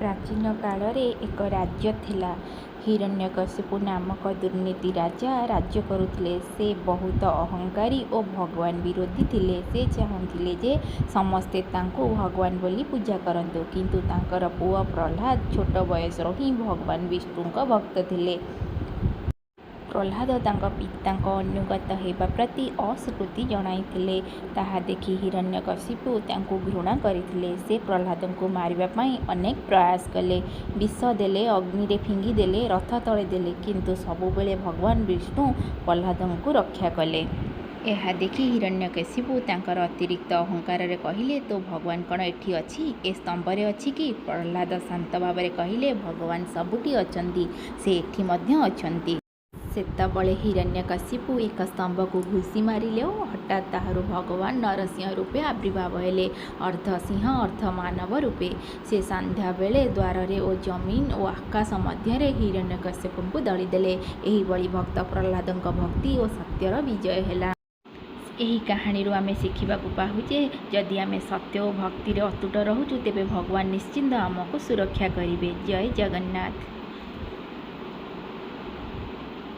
प्राचीन काल रे एक राज्य थिला। हिरण्यकशिपु नामक दुर्नीति राजा राज्य करुथिले। से बहुत अहंकारी और भगवान विरोधी थिले। से चाहुथिले जे समस्ते तांको भगवान बोली पूजा करंतु, किंतु तांकर पुओ प्रह्लाद छोट बयसरो ही भगवान विष्णुଙ୍କ भक्त थिले। प्रह्लाद तांको पिताଙ୍କ अनुगत हेबा प्रति अस्वीकृति जणाइथिले। ताहा देखि हिरण्यकशिपु तांको घृणा करिथिले। से प्रह्लादଙ୍କୁ मारिबा पई अनेक प्रयास कले। विष देले, अग्नि रे फिंगी देले, रथ तळे देले, किंतु सबुबेले भगवान विष्णु प्रह्लादଙ୍କୁ रक्षा कले। ଏହା ଦେଖି ହିରଣ୍ୟକଶିପୁ ତାଙ୍କର ଅତିରିକ୍ତ ଅହଙ୍କାରରେ କହିଲେ, ତୋ ଭଗବାନ କ'ଣ ଏଠି ଅଛି? ଏ ସ୍ତମ୍ଭରେ ଅଛି କି? ପ୍ରହ୍ଲାଦ ଶାନ୍ତ ଭାବରେ କହିଲେ, ଭଗବାନ ସବୁଠି ଅଛନ୍ତି, ସେ ଏଠି ମଧ୍ୟ ଅଛନ୍ତି। ସେତେବେଳେ ହିରଣ୍ୟକଶିପୁ ଏକ ସ୍ତମ୍ଭକୁ ଘୁଷି ମାରିଲେ ଓ ହଠାତ୍ ତାହାରୁ ଭଗବାନ ନରସିଂହ ରୂପେ ଆବିର୍ଭାବ ହେଲେ, ଅର୍ଦ୍ଧ ସିଂହ ଅର୍ଦ୍ଧ ମାନବ ରୂପେ। ସେ ସନ୍ଧ୍ୟାବେଳେ ଦ୍ୱାରରେ ଓ ଜମିନ ଓ ଆକାଶ ମଧ୍ୟରେ ହିରଣ୍ୟକଶିପୁଙ୍କୁ ଦଳିଦେଲେ। ଏହିଭଳି ଭକ୍ତ ପ୍ରହ୍ଲାଦଙ୍କ ଭକ୍ତି ଓ ସତ୍ୟର ବିଜୟ ହେଲା। ଏହି କାହାଣୀରୁ ଆମେ ଶିଖିବାକୁ ପାଉ ଯେ ଯଦି ଆମେ ସତ୍ୟ ଓ ଭକ୍ତିରେ ଅତୁଟ ରହୁଛୁ, ତେବେ ଭଗବାନ ନିଶ୍ଚିନ୍ତ ଆମକୁ ସୁରକ୍ଷା କରିବେ। ଜୟ ଜଗନ୍ନାଥ।